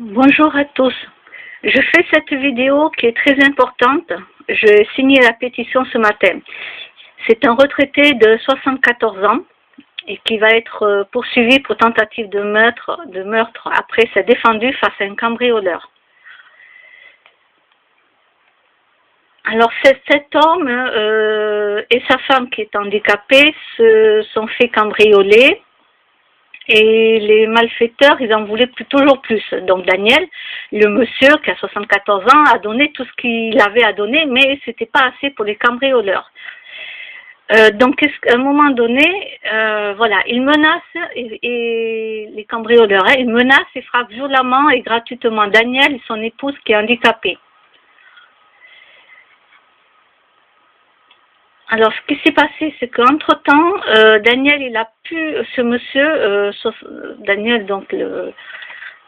Bonjour à tous. Je fais cette vidéo qui est très importante. J'ai signé la pétition ce matin. C'est un retraité de 74 ans et qui va être poursuivi pour tentative de meurtre après s'être défendu face à un cambrioleur. Alors cet homme et sa femme qui est handicapée se sont fait cambrioler. Et les malfaiteurs, ils en voulaient toujours plus. Donc Daniel, le monsieur qui a 74 ans, a donné tout ce qu'il avait à donner, mais c'était pas assez pour les cambrioleurs. Donc à un moment donné, voilà, il menace et les cambrioleurs, ils menacent et frappent violemment et gratuitement Daniel et son épouse qui est handicapée. Alors, ce qui s'est passé, c'est qu'entre-temps, Daniel, il a pu, ce monsieur, Daniel, donc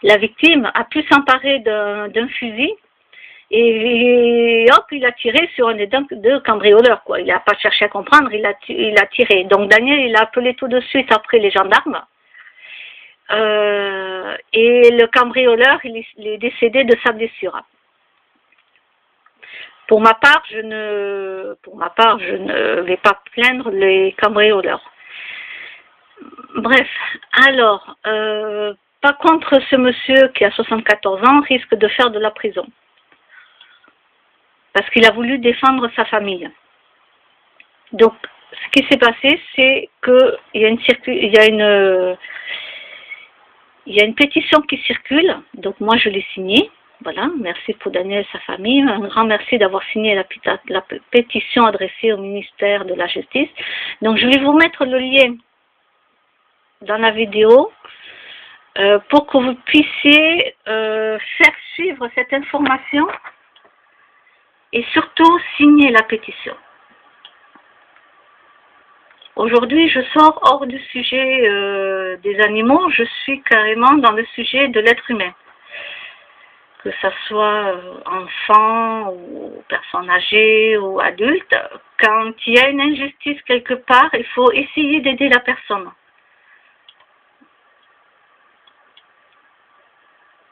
la victime, a pu s'emparer d'un fusil et hop, il a tiré sur un des deux cambrioleurs, quoi. Il n'a pas cherché à comprendre, il a tiré. Donc, Daniel, il a appelé tout de suite après les gendarmes. Et le cambrioleur, il est décédé de sa blessure. Pour ma part, je ne vais pas plaindre les cambrioleurs. Bref, alors, par contre, ce monsieur qui a 74 ans risque de faire de la prison. Parce qu'il a voulu défendre sa famille. Donc, ce qui s'est passé, c'est qu'il y a une pétition qui circule. Donc, moi, je l'ai signée. Voilà, merci pour Daniel et sa famille. Un grand merci d'avoir signé la pétition adressée au ministère de la Justice. Donc, je vais vous mettre le lien dans la vidéo pour que vous puissiez faire suivre cette information et surtout signer la pétition. Aujourd'hui, je sors hors du sujet des animaux. Je suis carrément dans le sujet de l'être humain. Que ce soit enfant ou personne âgée ou adulte, quand il y a une injustice quelque part, il faut essayer d'aider la personne.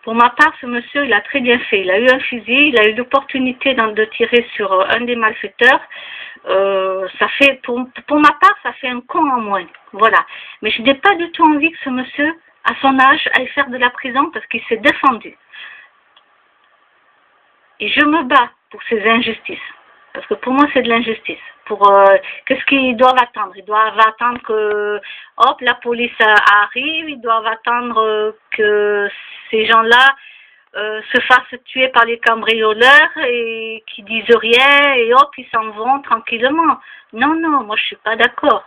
Pour ma part, ce monsieur, il a très bien fait. Il a eu un fusil, il a eu l'opportunité de tirer sur un des malfaiteurs. Ça fait, pour ma part, ça fait un con en moins. Voilà. Mais je n'ai pas du tout envie que ce monsieur, à son âge, aille faire de la prison parce qu'il s'est défendu. Et je me bats pour ces injustices. Parce que pour moi, c'est de l'injustice. Qu'est-ce qu'ils doivent attendre? Ils doivent attendre que, hop, la police arrive. Ils doivent attendre que ces gens-là se fassent tuer par les cambrioleurs et qui disent rien. Et hop, ils s'en vont tranquillement. Non, non, moi, je suis pas d'accord.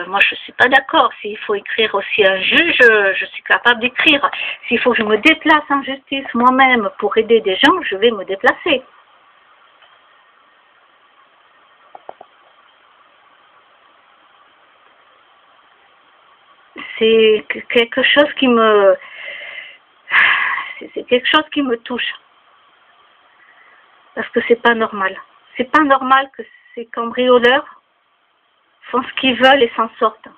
Moi, je suis pas d'accord. S'il faut écrire aussi un juge, je suis capable d'écrire. S'il faut que je me déplace en justice moi-même pour aider des gens, je vais me déplacer. C'est quelque chose qui me... C'est quelque chose qui me touche. Parce que c'est pas normal. C'est pas normal que ces cambrioleurs font ce qu'ils veulent et s'en sortent.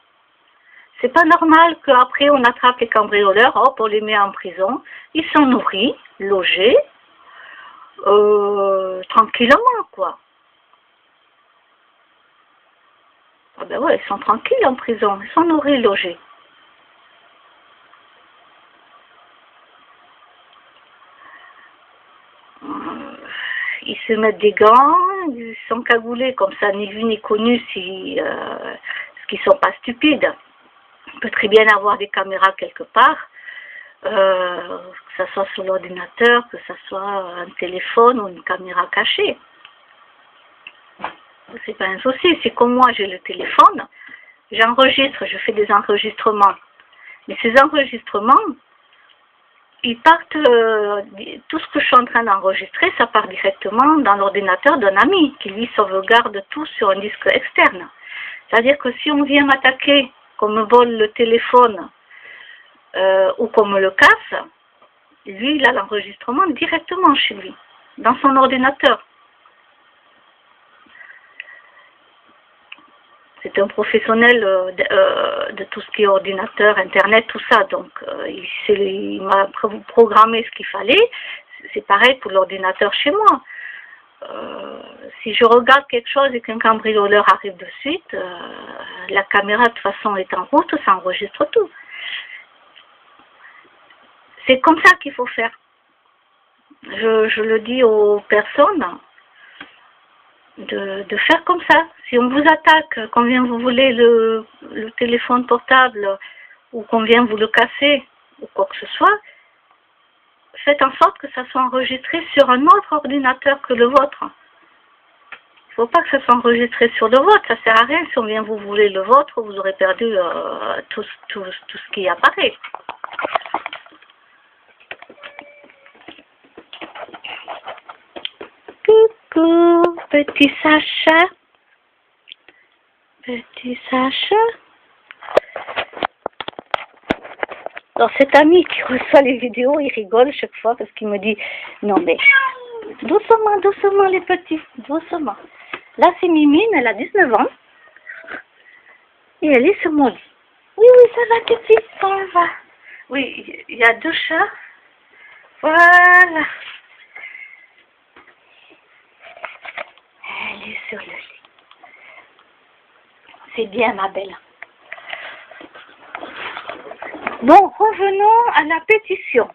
C'est pas normal qu'après on attrape les cambrioleurs, hop, on les met en prison, ils sont nourris, logés, tranquillement, quoi. Ah ben ouais, ils sont tranquilles en prison, ils sont nourris, logés. Ils se mettent des gants, ils sont cagoulés, comme ça, ni vu ni connu, parce qu'ils sont pas stupides. On peut très bien avoir des caméras quelque part, que ce soit sur l'ordinateur, que ce soit un téléphone ou une caméra cachée. C'est pas un souci, c'est comme moi j'ai le téléphone, j'enregistre, je fais des enregistrements. Mais ces enregistrements, ils partent, tout ce que je suis en train d'enregistrer, ça part directement dans l'ordinateur d'un ami qui lui sauvegarde tout sur un disque externe. C'est-à-dire que si on vient m'attaquer, qu'on me vole le téléphone ou qu'on me le casse, lui, il a l'enregistrement directement chez lui, dans son ordinateur. C'est un professionnel de tout ce qui est ordinateur, internet, tout ça. Donc, il m'a programmé ce qu'il fallait. C'est pareil pour l'ordinateur chez moi. Si je regarde quelque chose et qu'un cambrioleur arrive de suite, la caméra de toute façon est en route, ça enregistre tout. C'est comme ça qu'il faut faire. Je le dis aux personnes de faire comme ça. Si on vous attaque, combien vous voulez le téléphone portable ou combien vous le cassez ou quoi que ce soit, faites en sorte que ça soit enregistré sur un autre ordinateur que le vôtre. Il ne faut pas que ça soit enregistré sur le vôtre, ça ne sert à rien. Si on vient vous voler le vôtre, vous aurez perdu tout ce qui apparaît. Coucou, petit Sacha. Petit Sacha. Alors cet ami qui reçoit les vidéos, il rigole chaque fois parce qu'il me dit « Non mais, doucement, doucement les petits, doucement. » Là c'est Mimine, elle a 19 ans. Et elle est sur mon lit. Oui, oui, ça va petit, ça va. Oui, il y a 2 chats. Voilà. Elle est sur le lit. C'est bien ma belle. Bon, revenons à la pétition.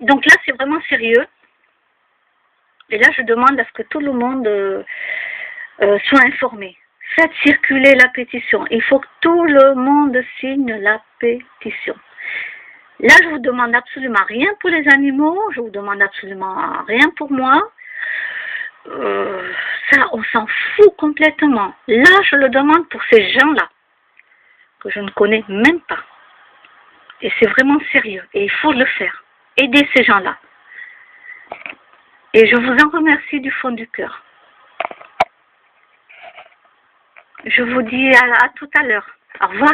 Donc là, c'est vraiment sérieux. Et là, je demande à ce que tout le monde soit informé. Faites circuler la pétition. Il faut que tout le monde signe la pétition. Là, je vous demande absolument rien pour les animaux. Je vous demande absolument rien pour moi. Ça, on s'en fout complètement. Là, je le demande pour ces gens-là que je ne connais même pas. Et c'est vraiment sérieux. Et il faut le faire. Aider ces gens-là. Et je vous en remercie du fond du cœur. Je vous dis à tout à l'heure. Au revoir.